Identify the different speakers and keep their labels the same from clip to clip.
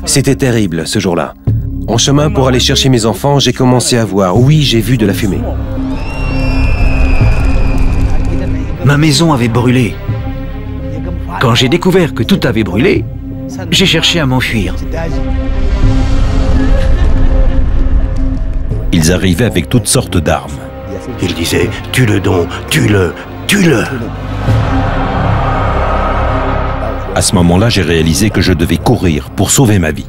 Speaker 1: C'était terrible ce jour-là. En chemin pour aller chercher mes enfants, j'ai commencé à voir. Oui, j'ai vu de la fumée.
Speaker 2: Ma maison avait brûlé. Quand j'ai découvert que tout avait brûlé, j'ai cherché à m'enfuir.
Speaker 3: Ils arrivaient avec toutes sortes d'armes.
Speaker 4: Ils disaient « Tue-le donc, tue-le, tue-le !»
Speaker 3: À ce moment-là, j'ai réalisé que je devais courir pour sauver ma vie.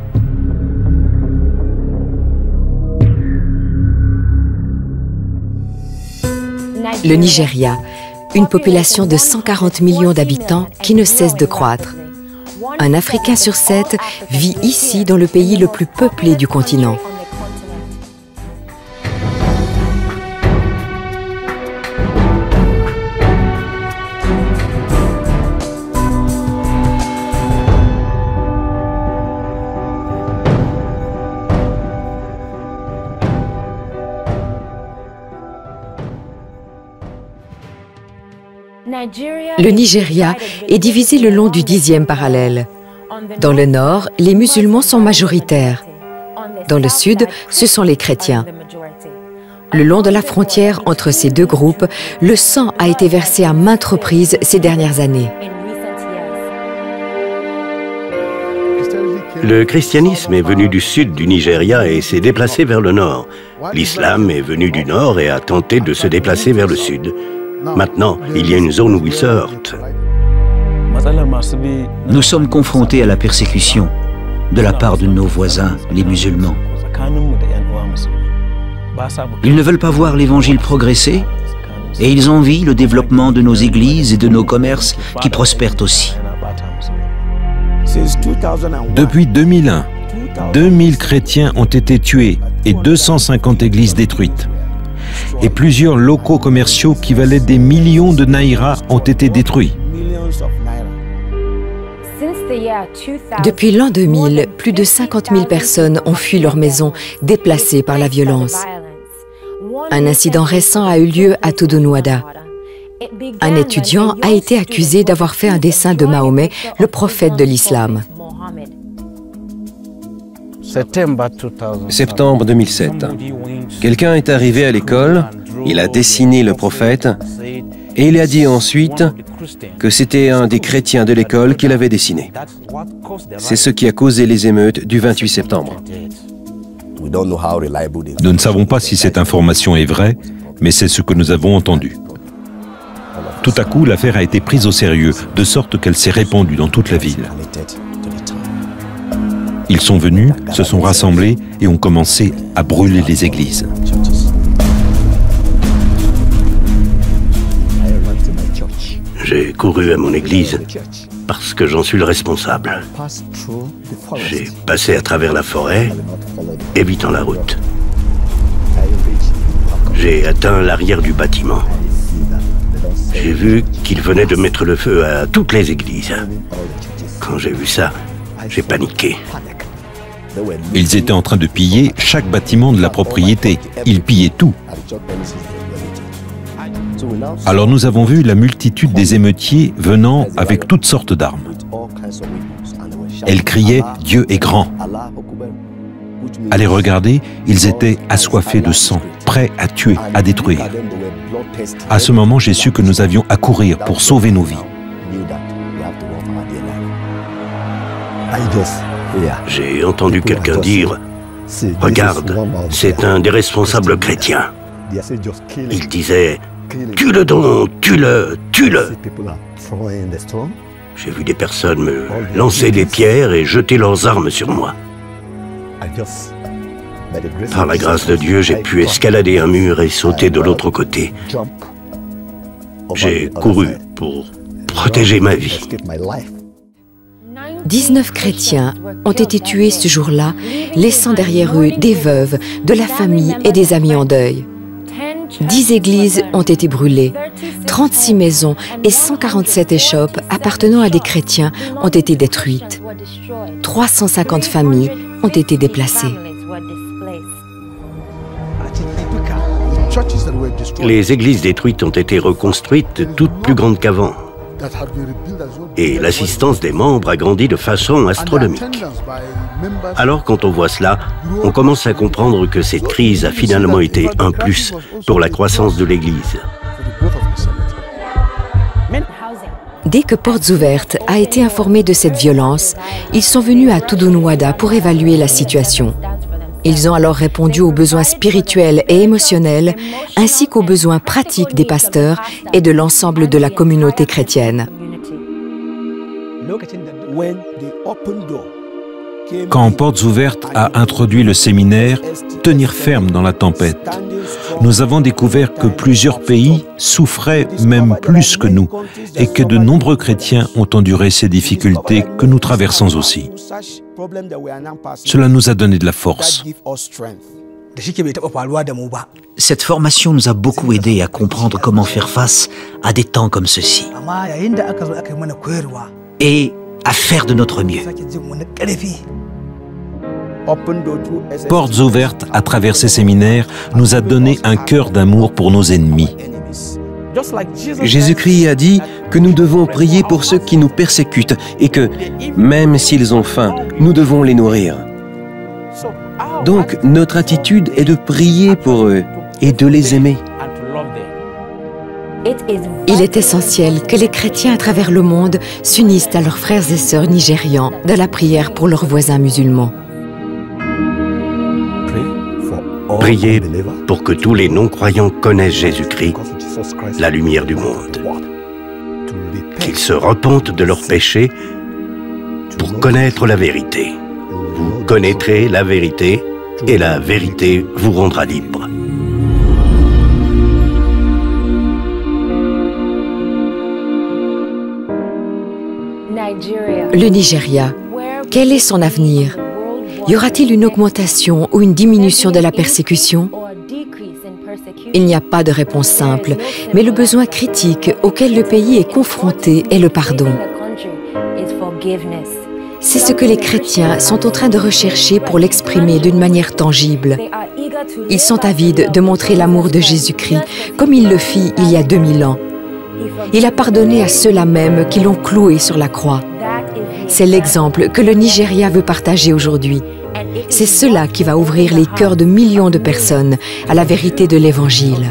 Speaker 5: Le Nigeria, une population de 140 millions d'habitants qui ne cesse de croître. Un Africain sur 7 vit ici dans le pays le plus peuplé du continent. Le Nigeria est divisé le long du 10e parallèle. Dans le nord, les musulmans sont majoritaires. Dans le sud, ce sont les chrétiens. Le long de la frontière entre ces deux groupes, le sang a été versé à maintes reprises ces dernières années.
Speaker 4: Le christianisme est venu du sud du Nigeria et s'est déplacé vers le nord. L'islam est venu du nord et a tenté de se déplacer vers le sud. Maintenant, il y a une zone où ils se heurtent.
Speaker 2: Nous sommes confrontés à la persécution de la part de nos voisins, les musulmans. Ils ne veulent pas voir l'évangile progresser et ils envient le développement de nos églises et de nos commerces qui prospèrent aussi.
Speaker 3: Depuis 2001, 2000 chrétiens ont été tués et 250 églises détruites. Et plusieurs locaux commerciaux qui valaient des millions de naira ont été détruits.
Speaker 5: Depuis l'an 2000, plus de 50 000 personnes ont fui leur maison, déplacées par la violence. Un incident récent a eu lieu à Todonuada. Un étudiant a été accusé d'avoir fait un dessin de Mahomet, le prophète de l'islam.
Speaker 1: Septembre 2007. Quelqu'un est arrivé à l'école, il a dessiné le prophète et il a dit ensuite que c'était un des chrétiens de l'école qui l'avait dessiné. C'est ce qui a causé les émeutes du 28 septembre.
Speaker 3: Nous ne savons pas si cette information est vraie, mais c'est ce que nous avons entendu. Tout à coup, l'affaire a été prise au sérieux, de sorte qu'elle s'est répandue dans toute la ville. Ils sont venus, se sont rassemblés et ont commencé à brûler les églises.
Speaker 4: J'ai couru à mon église parce que j'en suis le responsable. J'ai passé à travers la forêt, évitant la route. J'ai atteint l'arrière du bâtiment. J'ai vu qu'ils venaient de mettre le feu à toutes les églises. Quand j'ai vu ça, j'ai paniqué.
Speaker 3: Ils étaient en train de piller chaque bâtiment de la propriété. Ils pillaient tout. Alors nous avons vu la multitude des émeutiers venant avec toutes sortes d'armes. Elles criaient « Dieu est grand ». À les regarder, ils étaient assoiffés de sang, prêts à tuer, à détruire. À ce moment, j'ai su que nous avions à courir pour sauver nos vies.
Speaker 4: J'ai entendu quelqu'un dire « Regarde, c'est un des responsables chrétiens ». Il disait « Tue-le donc, tue-le, tue-le ». J'ai vu des personnes me lancer des pierres et jeter leurs armes sur moi. Par la grâce de Dieu, j'ai pu escalader un mur et sauter de l'autre côté. J'ai couru pour protéger ma vie.
Speaker 5: 19 chrétiens ont été tués ce jour-là, laissant derrière eux des veuves, de la famille et des amis en deuil. 10 églises ont été brûlées, 36 maisons et 147 échoppes appartenant à des chrétiens ont été détruites. 350 familles ont été déplacées.
Speaker 4: Les églises détruites ont été reconstruites toutes plus grandes qu'avant. Et l'assistance des membres a grandi de façon astronomique. Alors quand on voit cela, on commence à comprendre que cette crise a finalement été un plus pour la croissance de l'Église.
Speaker 5: Dès que Portes Ouvertes a été informé de cette violence, ils sont venus à Tudunwada pour évaluer la situation. Ils ont alors répondu aux besoins spirituels et émotionnels, ainsi qu'aux besoins pratiques des pasteurs et de l'ensemble de la communauté chrétienne.
Speaker 3: Quand Portes Ouvertes a introduit le séminaire « Tenir ferme dans la tempête », nous avons découvert que plusieurs pays souffraient même plus que nous et que de nombreux chrétiens ont enduré ces difficultés que nous traversons aussi. Cela nous a donné de la force.
Speaker 2: Cette formation nous a beaucoup aidés à comprendre comment faire face à des temps comme ceux-ci et à faire de notre mieux.
Speaker 3: Portes Ouvertes, à travers ces séminaires, nous a donné un cœur d'amour pour nos ennemis.
Speaker 1: Jésus-Christ a dit que nous devons prier pour ceux qui nous persécutent et que, même s'ils ont faim, nous devons les nourrir. Donc, notre attitude est de prier pour eux et de les aimer.
Speaker 5: Il est essentiel que les chrétiens à travers le monde s'unissent à leurs frères et sœurs nigérians dans la prière pour leurs voisins musulmans.
Speaker 4: Priez pour que tous les non-croyants connaissent Jésus-Christ, la lumière du monde. Qu'ils se repentent de leurs péchés pour connaître la vérité. Vous connaîtrez la vérité et la vérité vous rendra libre.
Speaker 5: Le Nigeria, quel est son avenir? Y aura-t-il une augmentation ou une diminution de la persécution? Il n'y a pas de réponse simple, mais le besoin critique auquel le pays est confronté est le pardon. C'est ce que les chrétiens sont en train de rechercher pour l'exprimer d'une manière tangible. Ils sont avides de montrer l'amour de Jésus-Christ comme il le fit il y a 2000 ans. Il a pardonné à ceux-là même qui l'ont cloué sur la croix. C'est l'exemple que le Nigeria veut partager aujourd'hui. C'est cela qui va ouvrir les cœurs de millions de personnes à la vérité de l'Évangile.